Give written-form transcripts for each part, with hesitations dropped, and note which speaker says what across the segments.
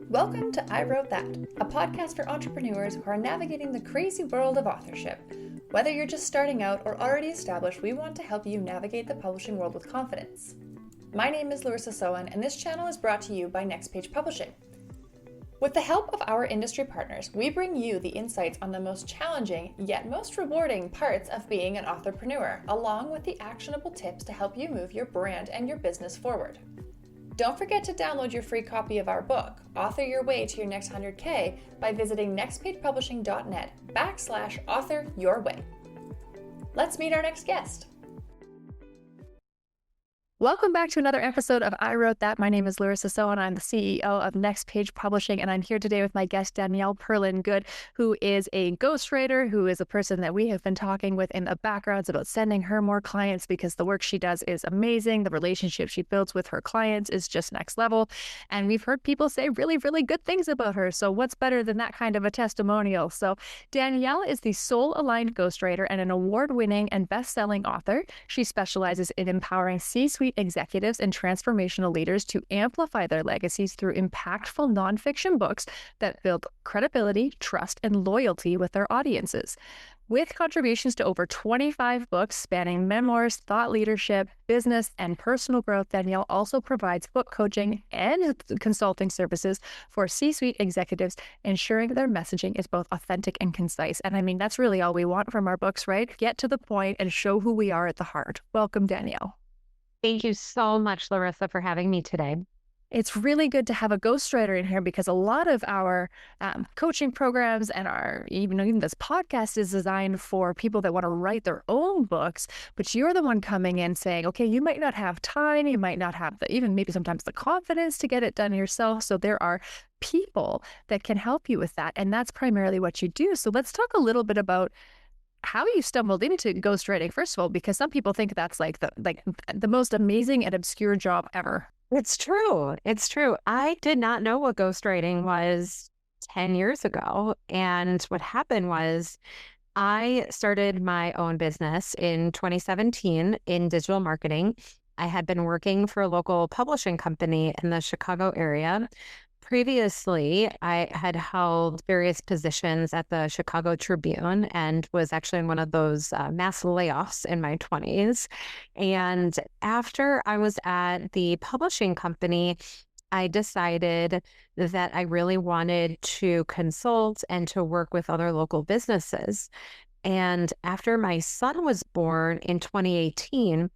Speaker 1: Welcome to I Wrote That, a podcast for entrepreneurs who are navigating the crazy world of authorship. Whether you're just starting out or already established, we want to help you navigate the publishing world with confidence. My name is Larissa Sohan, and this channel is brought to you by Next Page Publishing. With the help of our industry partners, we bring you the insights on the most challenging, yet most rewarding parts of being an authorpreneur, along with the actionable tips to help you move your brand and your business forward. Don't forget to download your free copy of our book, Author Your Way to Your Next 100K, by visiting nextpagepublishing.net/author your way. Let's meet our next guest. Welcome back to another episode of I Wrote That. My name is Larissa Sohan. I'm the CEO of Next Page Publishing, and I'm here today with my guest, Danielle Perlin-Good, who is a ghostwriter, who is a person that we have been talking with in the backgrounds about sending her more clients because the work she does is amazing. The relationship she builds with her clients is just next level. And we've heard people say really, really good things about her. So what's better than that kind of a testimonial? So Danielle is the Soul-Aligned Ghostwriter and an award-winning and best-selling author. She specializes in empowering C-suite executives and transformational leaders to amplify their legacies through impactful nonfiction books that build credibility, trust, and loyalty with their audiences. With contributions to over 25 books spanning memoirs, thought leadership, business, and personal growth, Danielle also provides book coaching and consulting services for C-suite executives, ensuring their messaging is both authentic and concise. And I mean, that's really all we want from our books, right? Get to the point and show who we are at the heart. Welcome, Danielle.
Speaker 2: Thank you so much, Larissa, for having me today.
Speaker 1: It's really good to have a ghostwriter in here because a lot of our coaching programs and even this podcast is designed for people that want to write their own books. But you're the one coming in saying, okay, you might not have time, you might not have even maybe sometimes the confidence to get it done yourself. So there are people that can help you with that. And that's primarily what you do. So let's talk a little bit about how you stumbled into ghostwriting, first of all, because some people think that's like the most amazing and obscure job ever.
Speaker 2: It's true. It's true. I did not know what ghostwriting was 10 years ago. And what happened was I started my own business in 2017 in digital marketing. I had been working for a local publishing company in the Chicago area. Previously, I had held various positions at the Chicago Tribune and was actually in one of those mass layoffs in my 20s. And after I was at the publishing company, I decided that I really wanted to consult and to work with other local businesses. And after my son was born in 2018,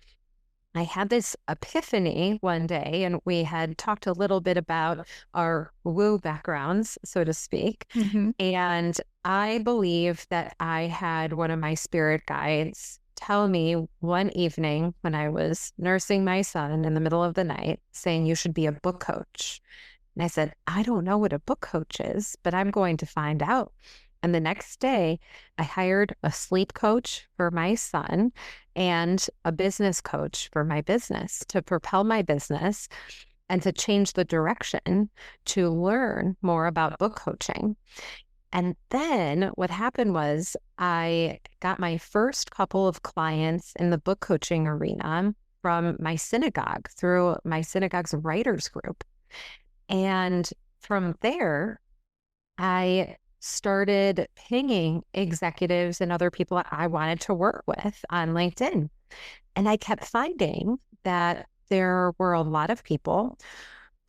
Speaker 2: I had this epiphany one day, and we had talked a little bit about our woo backgrounds, so to speak.
Speaker 1: Mm-hmm.
Speaker 2: And I believe that I had one of my spirit guides tell me one evening when I was nursing my son in the middle of the night, saying, "You should be a book coach." And I said, "I don't know what a book coach is, but I'm going to find out." And the next day, I hired a sleep coach for my son and a business coach for my business to propel my business and to change the direction to learn more about book coaching. And then what happened was I got my first couple of clients in the book coaching arena from my synagogue through my synagogue's writers group. And from there, I started pinging executives and other people I wanted to work with on LinkedIn. And I kept finding that there were a lot of people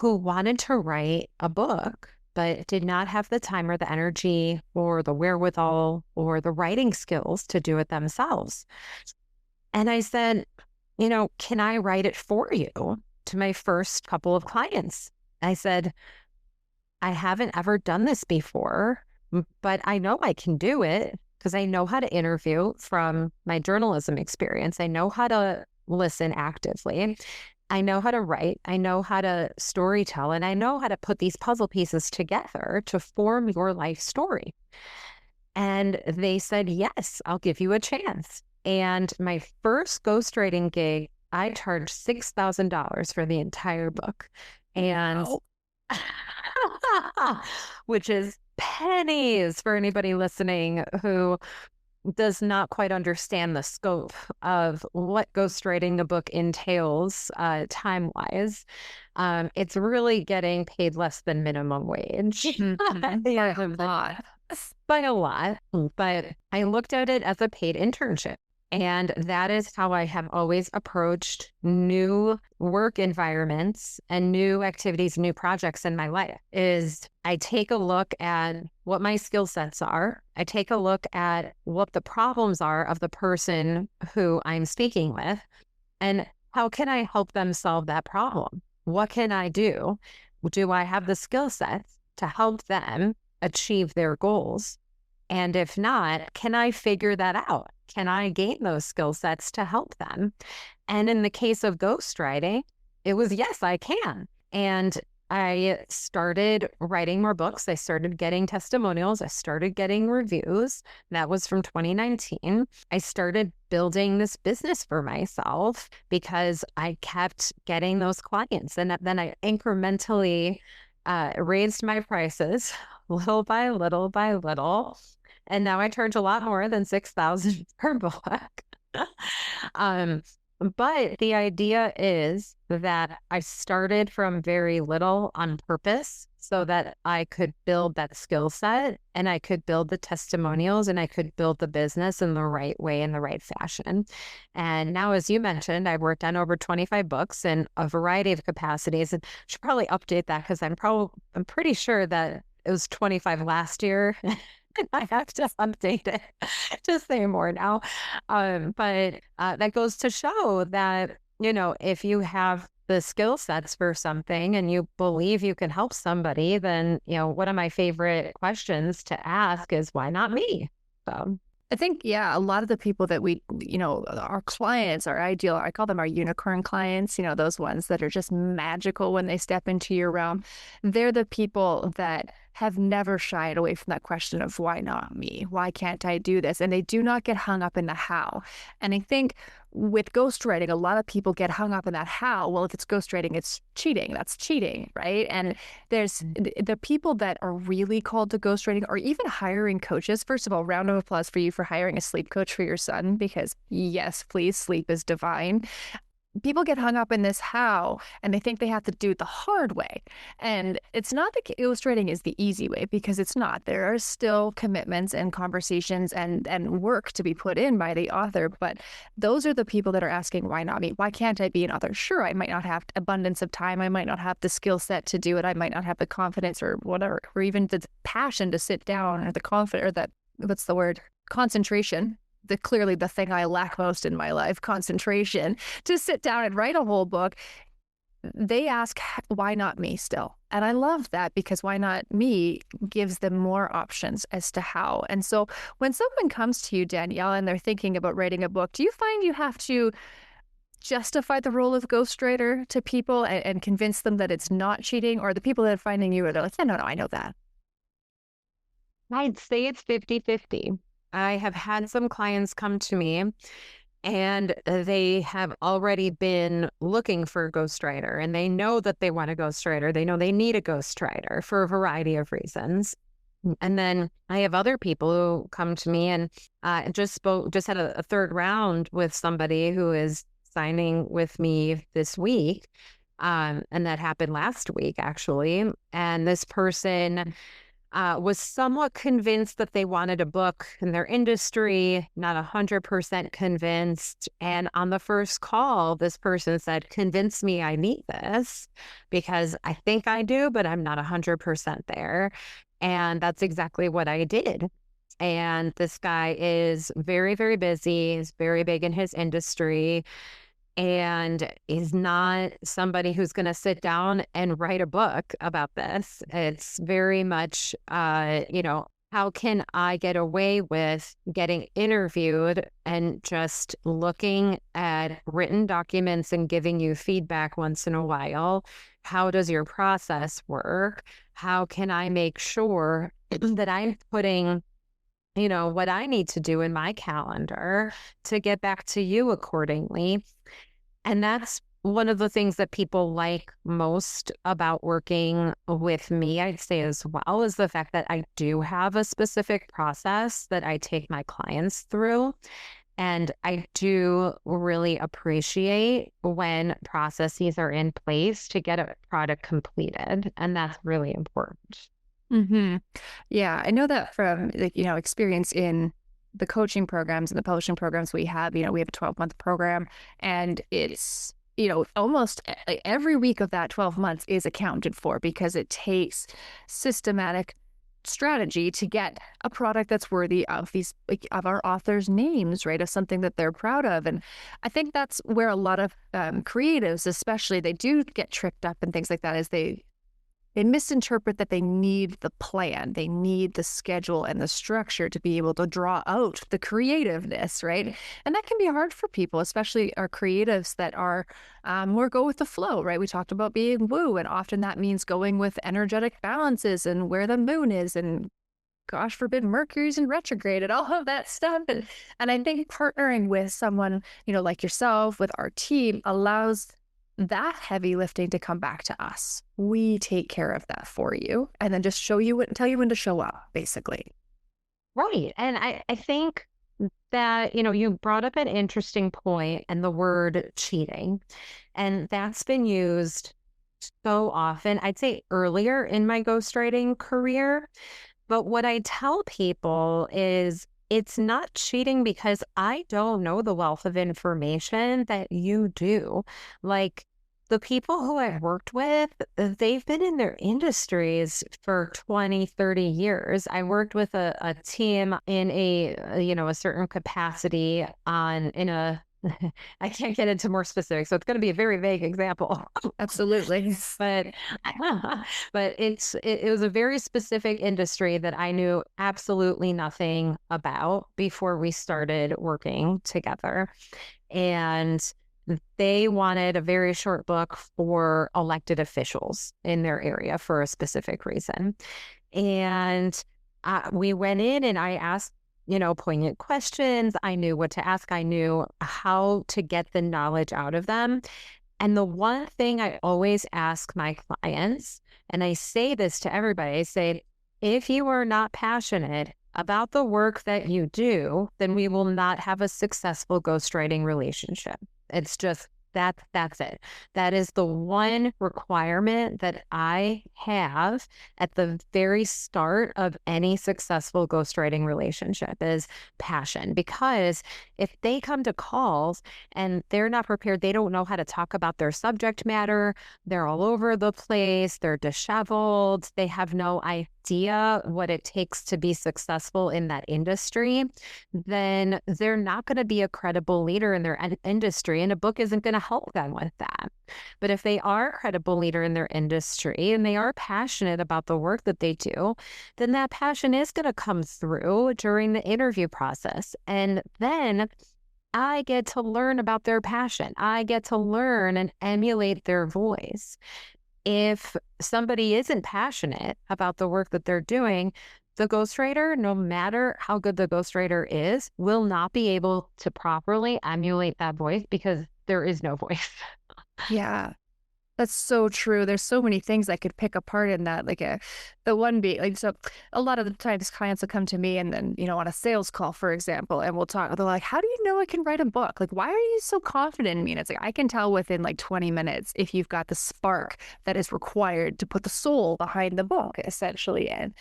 Speaker 2: who wanted to write a book, but did not have the time or the energy or the wherewithal or the writing skills to do it themselves. And I said, can I write it for you? To my first couple of clients. I said, I haven't ever done this before, but I know I can do it because I know how to interview from my journalism experience. I know how to listen actively. I know how to write. I know how to storytell, and I know how to put these puzzle pieces together to form your life story. And they said, yes, I'll give you a chance. And my first ghostwriting gig, I charged $6,000 for the entire book. And which is pennies for anybody listening who does not quite understand the scope of what ghostwriting the book entails time wise. It's really getting paid less than minimum wage.
Speaker 1: Mhm. By a lot.
Speaker 2: By a lot, but I looked at it as a paid internship. And that is how I have always approached new work environments and new activities, new projects in my life is I take a look at what my skill sets are. I take a look at what the problems are of the person who I'm speaking with and how can I help them solve that problem? What can I do? Do I have the skill sets to help them achieve their goals? And if not, can I figure that out? Can I gain those skill sets to help them? And in the case of ghostwriting, it was yes, I can. And I started writing more books. I started getting testimonials. I started getting reviews. That was from 2019. I started building this business for myself because I kept getting those clients. And then I incrementally raised my prices little by little by little. And now I charge a lot more than 6,000 per book. um, but the idea is that I started from very little on purpose so that I could build that skill set and I could build the testimonials and I could build the business in the right way, in the right fashion. And now, as you mentioned, I've worked on over 25 books in a variety of capacities and should probably update that because I'm pretty sure that it was 25 last year. I have to update it to say more now. But that goes to show that, if you have the skill sets for something and you believe you can help somebody, then, one of my favorite questions to ask is, why not me? So.
Speaker 1: I think, yeah, a lot of the people that our clients, our ideal, I call them our unicorn clients, those ones that are just magical when they step into your realm. They're the people that have never shied away from that question of why not me? Why can't I do this? And they do not get hung up in the how. And I think with ghostwriting, a lot of people get hung up in that how. Well, if it's ghostwriting, it's cheating. That's cheating, right? And there's the people that are really called to ghostwriting or even hiring coaches. First of all, round of applause for you for hiring a sleep coach for your son, because yes, please, sleep is divine. People get hung up in this how, and they think they have to do it the hard way. And it's not that ghostwriting is the easy way, because it's not. There are still commitments and conversations and work to be put in by the author. But those are the people that are asking, why not me? Why can't I be an author? Sure, I might not have abundance of time. I might not have the skill set to do it. I might not have the confidence or whatever, or even the passion to sit down, or the confidence, or that, what's the word? Concentration. Clearly the thing I lack most in my life, concentration, to sit down and write a whole book. They ask, why not me still? And I love that, because why not me gives them more options as to how. And so when someone comes to you, Danielle, and they're thinking about writing a book, do you find you have to justify the role of ghostwriter to people and convince them that it's not cheating? Or the people that are finding you, are they're like, yeah, no, I know that?
Speaker 2: I'd say it's 50-50. I have had some clients come to me and they have already been looking for a ghostwriter and they know that they want a ghostwriter. They know they need a ghostwriter for a variety of reasons. And then I have other people who come to me and just had a third round with somebody who is signing with me this week. And that happened last week, actually. And this person was somewhat convinced that they wanted a book in their industry, not 100% convinced. And on the first call, this person said, convince me I need this because I think I do, but I'm not 100% there. And that's exactly what I did. And this guy is very, very busy. He's very big in his industry. And is not somebody who's going to sit down and write a book about this. It's very much, how can I get away with getting interviewed and just looking at written documents and giving you feedback once in a while? How does your process work? How can I make sure that I'm putting what I need to do in my calendar to get back to you accordingly? And that's one of the things that people like most about working with me, I'd say as well, is the fact that I do have a specific process that I take my clients through. And I do really appreciate when processes are in place to get a product completed. And that's really important.
Speaker 1: Hmm. Yeah, I know that from like, experience in the coaching programs and the publishing programs we have. We have a 12-month program, and it's, almost like every week of that 12 months is accounted for because it takes systematic strategy to get a product that's worthy of these, like, of our authors' names, right? Of something that they're proud of. And I think that's where a lot of creatives, especially, they do get tripped up and things like that, is they misinterpret that they need the plan, they need the schedule and the structure to be able to draw out the creativeness, right? And that can be hard for people, especially our creatives that are more go with the flow, right? We talked about being woo, and often that means going with energetic balances and where the moon is, and gosh forbid Mercury's in retrograde and all of that stuff. And I think partnering with someone, like yourself, with our team, allows that heavy lifting to come back to us. We take care of that for you and then just show you what, tell you when to show up, basically.
Speaker 2: Right. And I think that, you brought up an interesting point and the word cheating. And that's been used so often, I'd say earlier in my ghostwriting career. But what I tell people is it's not cheating because I don't know the wealth of information that you do. Like the people who I've worked with, they've been in their industries for 20, 30 years. I worked with a team in a certain capacity in a, I can't get into more specifics, so it's going to be a very vague example.
Speaker 1: Absolutely.
Speaker 2: but but it was a very specific industry that I knew absolutely nothing about before we started working together. And they wanted a very short book for elected officials in their area for a specific reason. And we went in and I asked, poignant questions. I knew what to ask. I knew how to get the knowledge out of them. And the one thing I always ask my clients, and I say this to everybody, I say, if you are not passionate about the work that you do, then we will not have a successful ghostwriting relationship. It's just that's it. That is the one requirement that I have at the very start of any successful ghostwriting relationship is passion. Because if they come to calls and they're not prepared, they don't know how to talk about their subject matter, they're all over the place, they're disheveled, they have no idea what it takes to be successful in that industry, then they're not going to be a credible leader in their industry, and a book isn't going to help them with that. But if they are a credible leader in their industry and they are passionate about the work that they do, then that passion is going to come through during the interview process. And then I get to learn about their passion. I get to learn and emulate their voice. If somebody isn't passionate about the work that they're doing, the ghostwriter, no matter how good the ghostwriter is, will not be able to properly emulate that voice because there is no voice.
Speaker 1: Yeah. That's so true. There's so many things I could pick apart in that. Like the one being like, so a lot of the times clients will come to me and then, on a sales call, for example, and we'll talk. They're like, how do you know I can write a book? Like, why are you so confident in me? And it's like, I can tell within like 20 minutes if you've got the spark that is required to put the soul behind the book, essentially. And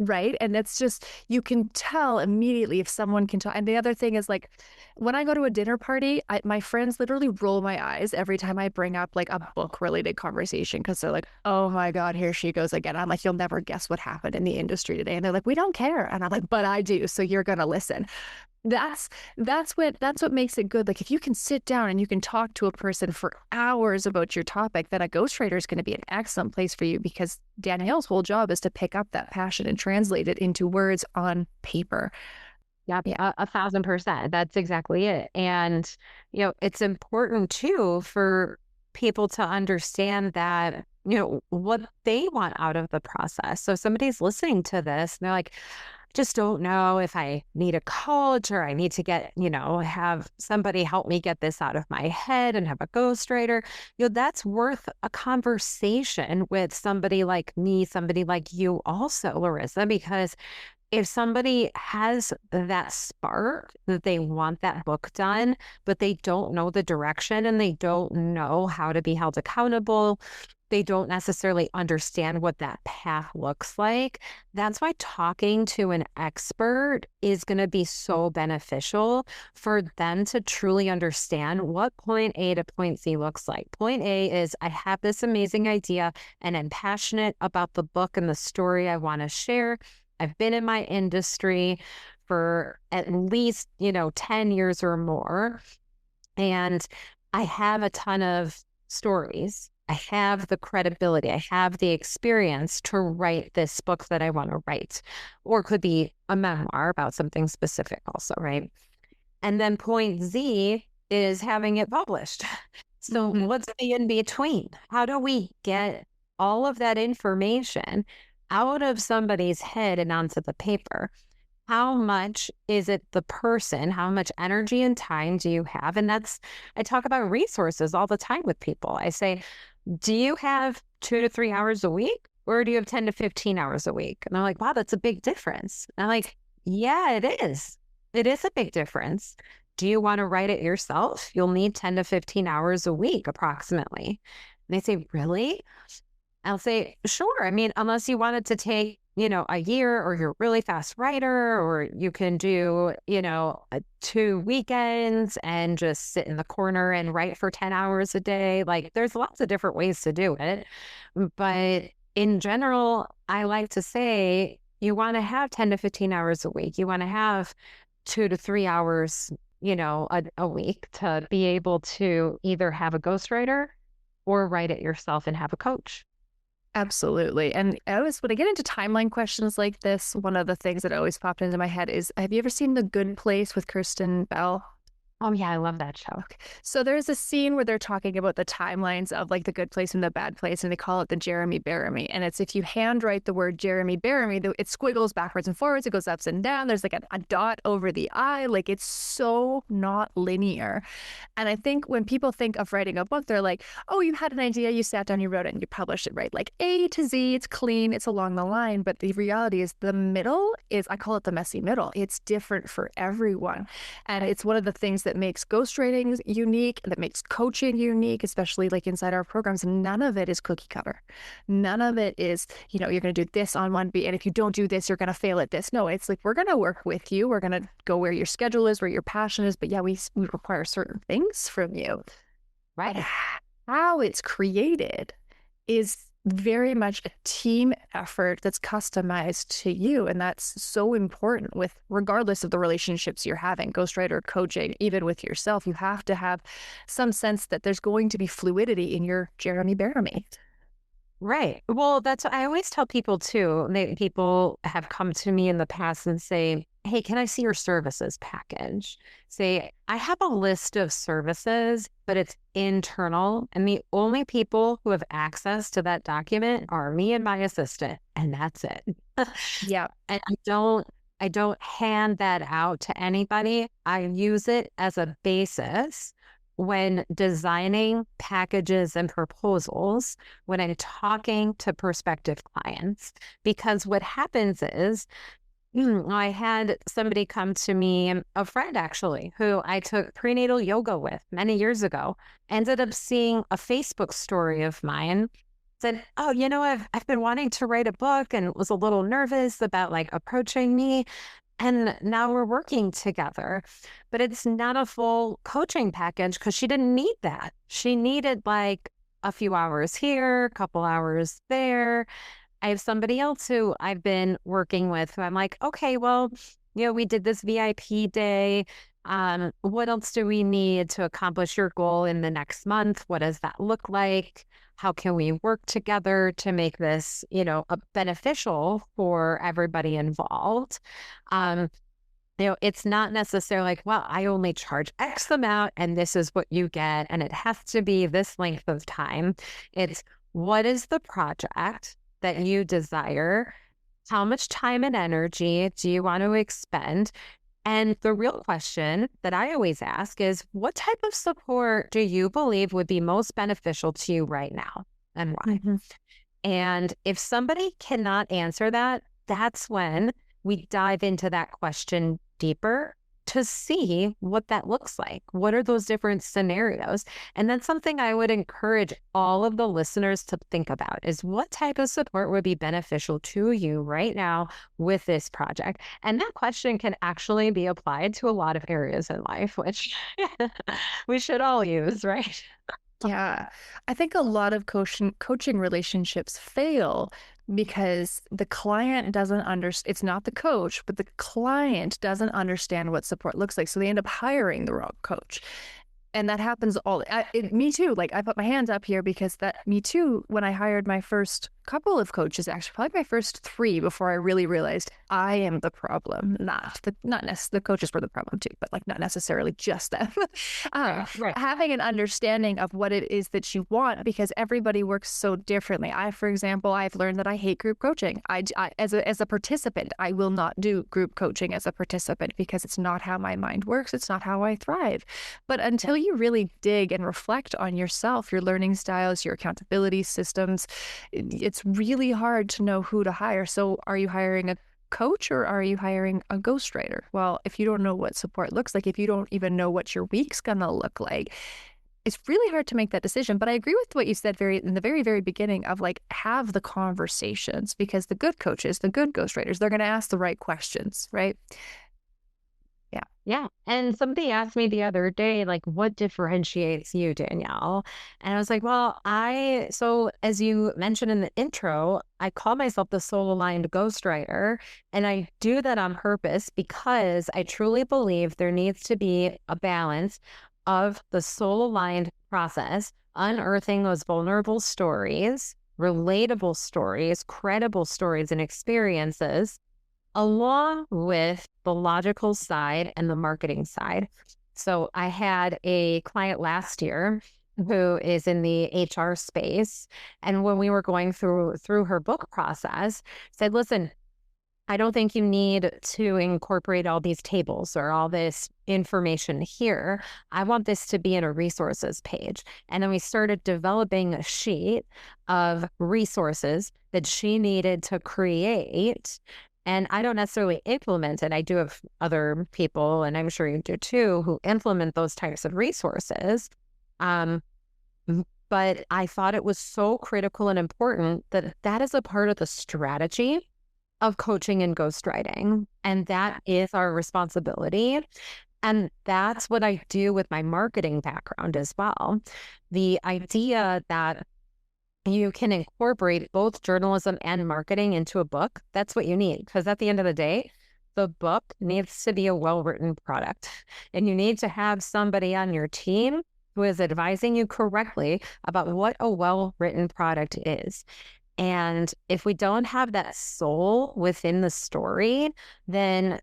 Speaker 1: right. And it's just, you can tell immediately if someone can talk. And the other thing is like, when I go to a dinner party, my friends literally roll my eyes every time I bring up like a book related conversation because they're like, oh my God, here she goes again. I'm like, you'll never guess what happened in the industry today. And they're like, we don't care. And I'm like, but I do. So you're going to listen. That's what makes it good. Like if you can sit down and you can talk to a person for hours about your topic, then a ghostwriter is going to be an excellent place for you because Danielle's whole job is to pick up that passion and translate it into words on paper.
Speaker 2: Yep,
Speaker 1: Yeah.
Speaker 2: 1,000%. That's exactly it. And, it's important too for people to understand that, what they want out of the process. So somebody's listening to this and they're like, just don't know if I need a coach or I need to get, have somebody help me get this out of my head and have a ghostwriter. That's worth a conversation with somebody like me, somebody like you also, Larissa, because if somebody has that spark that they want that book done, but they don't know the direction and they don't know how to be held accountable, they don't necessarily understand what that path looks like. That's why talking to an expert is going to be so beneficial for them to truly understand what point A to point Z looks like. Point A is I have this amazing idea and I'm passionate about the book and the story I want to share. I've been in my industry for at least, 10 years or more. And I have a ton of stories. I have the credibility. I have the experience to write this book that I want to write, or it could be a memoir about something specific also, right? And then point Z is having it published. So what's the in between? How do we get all of that information out of somebody's head and onto the paper? How much is it the person? How much energy and time do you have? And I talk about resources all the time with people. I say, do you have 2 to 3 hours a week or do you have 10 to 15 hours a week? And they're like, wow, that's a big difference. And I'm like, yeah, it is. It is a big difference. Do you want to write it yourself? You'll need 10 to 15 hours a week approximately. And they say, really? I'll say, sure. I mean, unless you wanted to take, a year or you're a really fast writer, or you can do, 2 weekends and just sit in the corner and write for 10 hours a day. Like there's lots of different ways to do it. But in general, I like to say you want to have 10 to 15 hours a week. You want to have 2 to 3 hours, a week to be able to either have a ghostwriter or write it yourself and have a coach.
Speaker 1: Absolutely. And when I get into timeline questions like this, one of the things that always popped into my head is, have you ever seen The Good Place with Kirsten Bell?
Speaker 2: Oh, yeah, I love that show.
Speaker 1: Okay. So there's a scene where they're talking about the timelines of like the good place and the bad place, and they call it the Jeremy Bearimy. And it's if you handwrite the word Jeremy Bearimy, it squiggles backwards and forwards, it goes ups and down. There's like a dot over the I. Like it's so not linear. And I think when people think of writing a book, they're like, oh, you had an idea, you sat down, you wrote it, and you published it, right? Like A to Z, it's clean, it's along the line. But the reality is the middle I call it the messy middle. It's different for everyone. And it's one of the things that makes ghostwriting unique, that makes coaching unique, especially like inside our programs. None of it is cookie cutter. None of it is, you're going to do this on one beat, and if you don't do this, you're going to fail at this. No, it's like, we're going to work with you. We're going to go where your schedule is, where your passion is. But yeah, we require certain things from you.
Speaker 2: Right.
Speaker 1: But how it's created is very much a team effort that's customized to you. And that's so important regardless of the relationships you're having, ghostwriter, coaching, even with yourself. You have to have some sense that there's going to be fluidity in your Jeremy Bearimy.
Speaker 2: Right. Well, I always tell people too, people have come to me in the past and say, hey, can I see your services package? Say, I have a list of services, but it's internal. And the only people who have access to that document are me and my assistant. And that's it.
Speaker 1: Yeah.
Speaker 2: And I don't hand that out to anybody. I use it as a basis when designing packages and proposals, when I'm talking to prospective clients, because what happens is I had somebody come to me, a friend actually, who I took prenatal yoga with many years ago, ended up seeing a Facebook story of mine, said, oh, I've been wanting to write a book and was a little nervous about like approaching me. And now we're working together, but it's not a full coaching package because she didn't need that. She needed like a few hours here, a couple hours there. I have somebody else who I've been working with who I'm like, okay, well, we did this VIP day. What else do we need to accomplish your goal in the next month? What does that look like? How can we work together to make this, beneficial for everybody involved? It's not necessarily like, well, I only charge X amount and this is what you get, and it has to be this length of time. It's what is the project that you desire How much time and energy do you want to expend? And the real question that I always ask is, what type of support do you believe would be most beneficial to you right now, and why?
Speaker 1: Mhm.
Speaker 2: And if somebody cannot answer that, that's when we dive into that question deeper to see what that looks like. What are those different scenarios? And that's something I would encourage all of the listeners to think about, is what type of support would be beneficial to you right now with this project? And that question can actually be applied to a lot of areas in life, which we should all use, right?
Speaker 1: Yeah. I think a lot of coaching relationships fail because the client doesn't understand. It's not the coach, but the client doesn't understand what support looks like. So they end up hiring the wrong coach. And that happens me too. Like, I put my hands up here because me too, when I hired my first couple of coaches, actually probably my first 3, before I really realized I am the problem, the coaches were the problem too, but like not necessarily just them.
Speaker 2: Right.
Speaker 1: Having an understanding of what it is that you want, because everybody works so differently. For example, I've learned that I hate group coaching. As a participant, I will not do group coaching as a participant because it's not how my mind works. It's not how I thrive. But until you really dig and reflect on yourself, your learning styles, your accountability systems, it's really hard to know who to hire. So are you hiring a coach or are you hiring a ghostwriter? Well, if you don't know what support looks like, if you don't even know what your week's gonna look like, it's really hard to make that decision. But I agree with what you said in the very, very beginning of like, have the conversations, because the good coaches, the good ghostwriters, they're gonna ask the right questions, right? Yeah.
Speaker 2: Yeah. And somebody asked me the other day, like, what differentiates you, Danielle? And I was like, well, so as you mentioned in the intro, I call myself the Soul-Aligned Ghostwriter. And I do that on purpose because I truly believe there needs to be a balance of the soul-aligned process, unearthing those vulnerable stories, relatable stories, credible stories and experiences, along with the logical side and the marketing side. So I had a client last year who is in the HR space. And when we were going through her book process, said, listen, I don't think you need to incorporate all these tables or all this information here. I want this to be in a resources page. And then we started developing a sheet of resources that she needed to create. And I don't necessarily implement it. I do have other people, and I'm sure you do too, who implement those types of resources. But I thought it was so critical and important that that is a part of the strategy of coaching and ghostwriting. And that is our responsibility. And that's what I do with my marketing background as well. The idea that you can incorporate both journalism and marketing into a book, that's what you need. Because at the end of the day, the book needs to be a well-written product. And you need to have somebody on your team who is advising you correctly about what a well-written product is. And if we don't have that soul within the story, then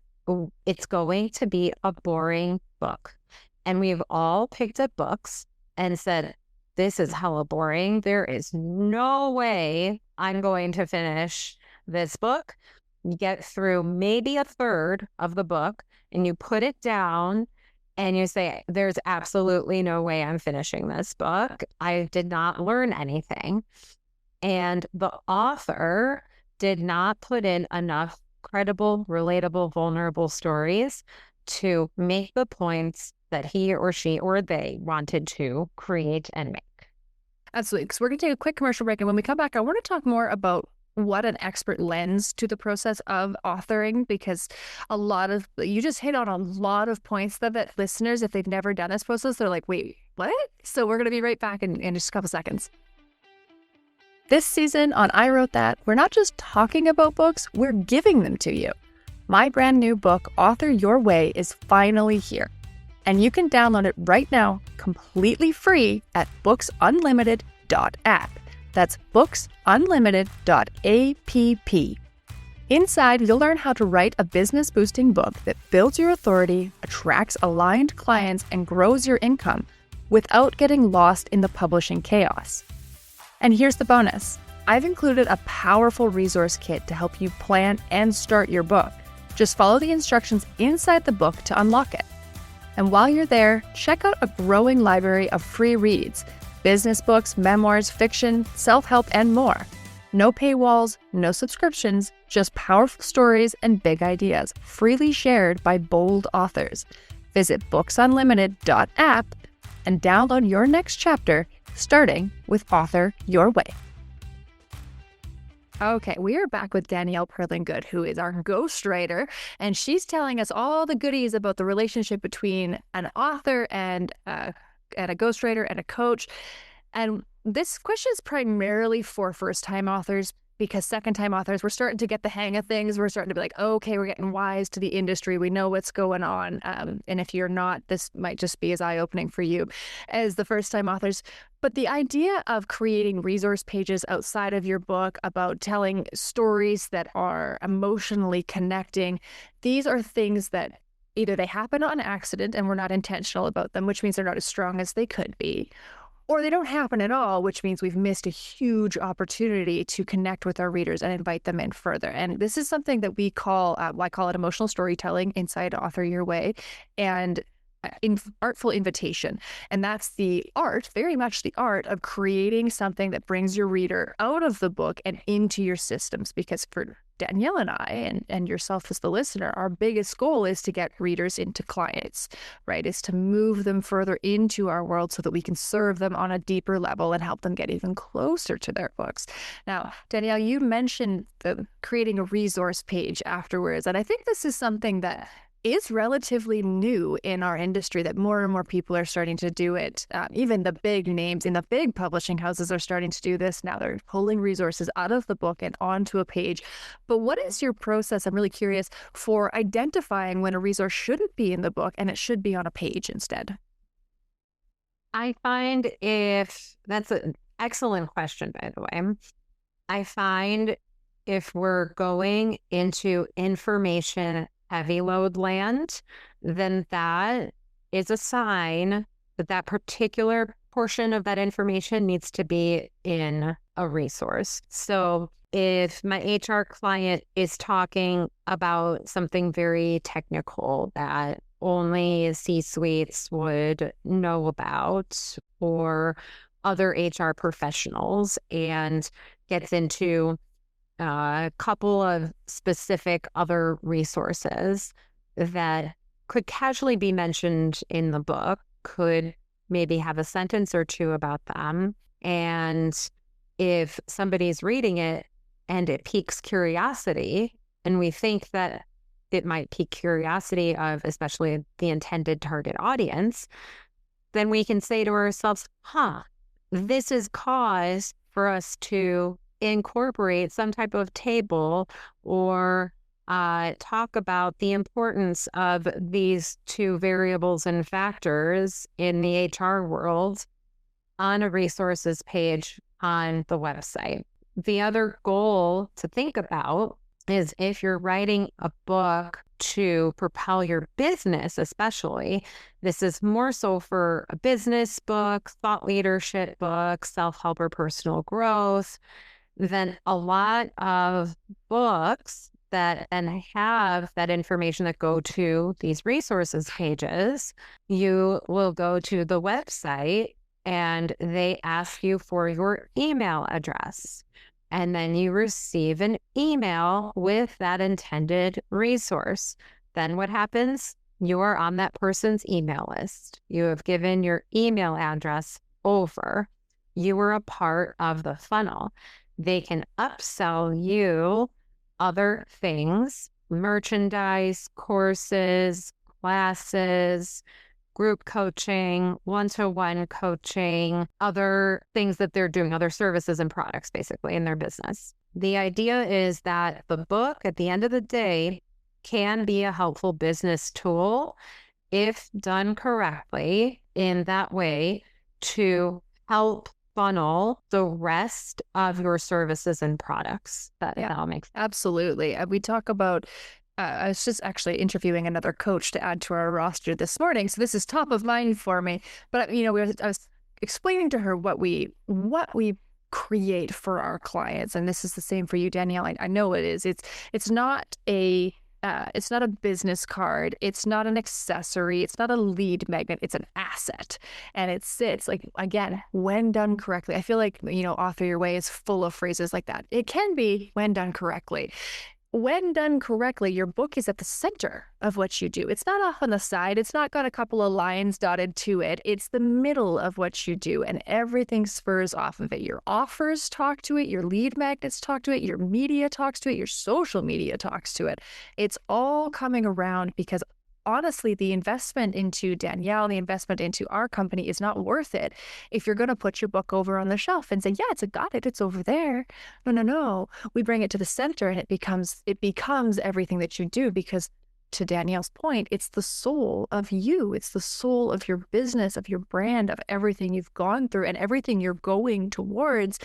Speaker 2: it's going to be a boring book. And we've all picked up books and said, this is hella boring. There is no way I'm going to finish this book. You get through maybe a third of the book and you put it down and you say, there's absolutely no way I'm finishing this book. I did not learn anything. And the author did not put in enough credible, relatable, vulnerable stories to make the points that he or she or they wanted to create and make.
Speaker 1: Absolutely. Because we're going to take a quick commercial break. And when we come back, I want to talk more about what an expert lens to the process of authoring, because you just hit on a lot of points that listeners, if they've never done this process, they're like, wait, what? So we're going to be right back in just a couple seconds. This season on I Wrote That, we're not just talking about books, we're giving them to you. My brand new book, Author Your Way, is finally here. And you can download it right now, completely free at booksunlimited.app. That's booksunlimited.app. Inside, you'll learn how to write a business-boosting book that builds your authority, attracts aligned clients, and grows your income without getting lost in the publishing chaos. And here's the bonus. I've included a powerful resource kit to help you plan and start your book. Just follow the instructions inside the book to unlock it. And while you're there, check out a growing library of free reads: business books, memoirs, fiction, self-help, and more. No paywalls, no subscriptions, just powerful stories and big ideas, freely shared by bold authors. Visit booksunlimited.app and download your next chapter, starting with Author Your Way. Okay, we are back with Danielle Perlin-Good, who is our ghostwriter, and she's telling us all the goodies about the relationship between an author and a ghostwriter and a coach. And this question is primarily for first-time authors, because second-time authors, we're starting to get the hang of things. We're starting to be like, okay, we're getting wise to the industry. We know what's going on. And if you're not, this might just be as eye-opening for you as the first-time authors. But the idea of creating resource pages outside of your book about telling stories that are emotionally connecting, these are things that either they happen on accident and we're not intentional about them, which means they're not as strong as they could be, or they don't happen at all, which means we've missed a huge opportunity to connect with our readers and invite them in further. And this is something that we call, I call it emotional storytelling inside Author Your Way, and artful invitation. And that's the art, very much the art of creating something that brings your reader out of the book and into your systems. Because for Danielle and I, and yourself as the listener, our biggest goal is to get readers into clients, right? Is to move them further into our world so that we can serve them on a deeper level and help them get even closer to their books. Now, Danielle, you mentioned creating a resource page afterwards, and I think this is something that is relatively new in our industry, that more and more people are starting to do it. Even the big names in the big publishing houses are starting to do this. Now they're pulling resources out of the book and onto a page. But what is your process? I'm really curious for identifying when a resource shouldn't be in the book and it should be on a page instead.
Speaker 2: I find that's an excellent question, by the way. I find if we're going into information heavy load land, then that is a sign that that particular portion of that information needs to be in a resource. So if my HR client is talking about something very technical that only C-suites would know about, or other HR professionals, and gets into a couple of specific other resources that could casually be mentioned in the book, could maybe have a sentence or two about them. And if somebody's reading it and it piques curiosity, and we think that it might pique curiosity of especially the intended target audience, then we can say to ourselves, this is cause for us to incorporate some type of table or talk about the importance of these two variables and factors in the HR world on a resources page on the website. The other goal to think about is, if you're writing a book to propel your business, especially, this is more so for a business book, thought leadership book, self-help or personal growth, then a lot of books that and have that information that go to these resources pages, you will go to the website and they ask you for your email address. And then you receive an email with that intended resource. Then what happens? You are on that person's email list. You have given your email address over. You are a part of the funnel. They can upsell you other things: merchandise, courses, classes, group coaching, one-to-one coaching, other things that they're doing, other services and products basically in their business. The idea is that the book, at the end of the day, can be a helpful business tool if done correctly in that way, to help funnel the rest of your services and products. That'll make sense.
Speaker 1: Absolutely. We talk about, I was just actually interviewing another coach to add to our roster this morning, so this is top of mind for me. But I was explaining to her what we create for our clients. And this is the same for you, Danielle. I know it is. It's not a business card. It's not an accessory. It's not a lead magnet. It's an asset. And it sits like, again, when done correctly. I feel like, Author Your Way is full of phrases like that. It can be when done correctly. When done correctly, your book is at the center of what you do. It's not off on the side. It's not got a couple of lines dotted to it. It's the middle of what you do, and everything spurs off of it. Your offers talk to it. Your lead magnets talk to it. Your media talks to it. Your social media talks to it. It's all coming around because honestly, the investment into Danielle, the investment into our company is not worth it if you're going to put your book over on the shelf and say, yeah, it's over there. No. We bring it to the center and it becomes everything that you do because to Danielle's point, it's the soul of you. It's the soul of your business, of your brand, of everything you've gone through and everything you're going towards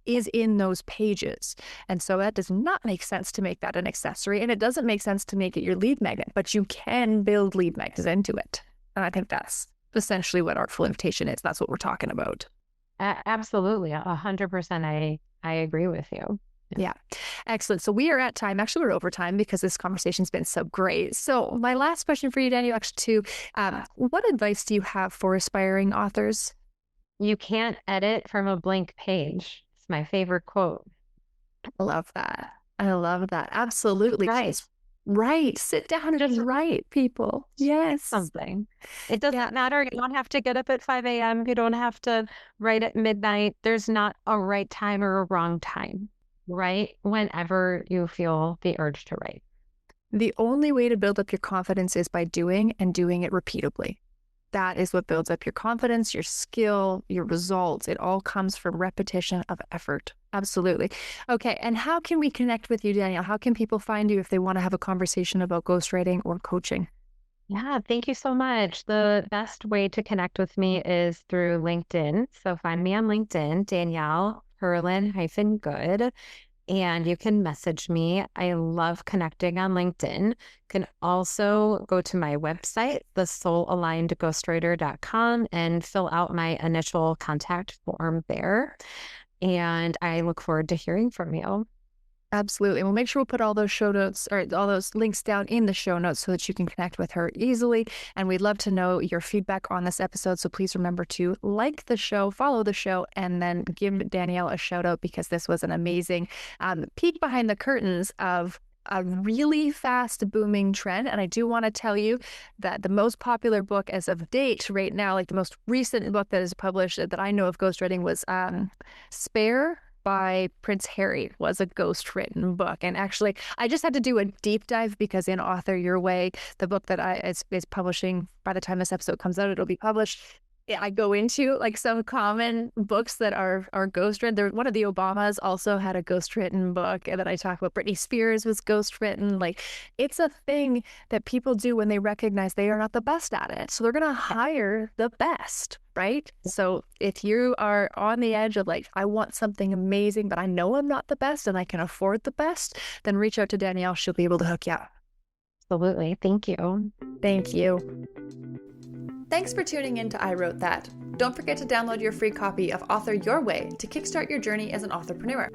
Speaker 1: is in those pages. And so that does not make sense to make that an accessory, and it doesn't make sense to make it your lead magnet, but you can build lead magnets into it. And I think that's essentially what Artful Invitation is. That's what we're talking about.
Speaker 2: Absolutely. 100%. I agree with you.
Speaker 1: Yeah. Excellent. So we are at time. Actually, we're over time because this conversation's been so great. So my last question for you, Danielle, actually too, what advice do you have for aspiring authors?
Speaker 2: You can't edit from a blank page. My favorite quote.
Speaker 1: I love that. Absolutely. Right. Sit down and just write, people. Yes.
Speaker 2: Something. It doesn't matter. You don't have to get up at 5 a.m. You don't have to write at midnight. There's not a right time or a wrong time. Write whenever you feel the urge to write.
Speaker 1: The only way to build up your confidence is by doing and doing it repeatably. That is what builds up your confidence, your skill, your results. It all comes from repetition of effort. Absolutely. Okay. And how can we connect with you, Danielle? How can people find you if they want to have a conversation about ghostwriting or coaching?
Speaker 2: Yeah, thank you so much. The best way to connect with me is through LinkedIn. So find me on LinkedIn, Danielle Perlin-Good. And you can message me. I love connecting on LinkedIn. You can also go to my website, the Soul-Aligned Ghostwriter.com, and fill out my initial contact form there. And I look forward to hearing from you.
Speaker 1: Absolutely. We'll make sure we'll put all those show notes or all those links down in the show notes so that you can connect with her easily. And we'd love to know your feedback on this episode. So please remember to like the show, follow the show, and then give Danielle a shout out because this was an amazing peek behind the curtains of a really fast booming trend. And I do want to tell you that the most popular book as of date right now, like the most recent book that is published that I know of ghostwriting was Spare by Prince Harry was a ghostwritten book. And actually, I just had to do a deep dive because in Author Your Way, the book that is publishing, by the time this episode comes out, it'll be published. I go into like some common books that are ghostwritten. One of the Obamas also had a ghostwritten book, and then I talk about Britney Spears was ghostwritten. Like, it's a thing that people do when they recognize they are not the best at it. So they're going to hire the best, right? So if you are on the edge of like, I want something amazing, but I know I'm not the best and I can afford the best, then reach out to Danielle. She'll be able to hook you up.
Speaker 2: Absolutely. Thank you.
Speaker 1: Thank you. Thanks for tuning in to I Wrote That. Don't forget to download your free copy of Author Your Way to kickstart your journey as an authorpreneur.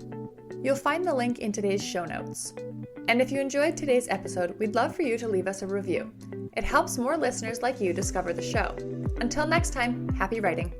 Speaker 1: You'll find the link in today's show notes. And if you enjoyed today's episode, we'd love for you to leave us a review. It helps more listeners like you discover the show. Until next time, happy writing.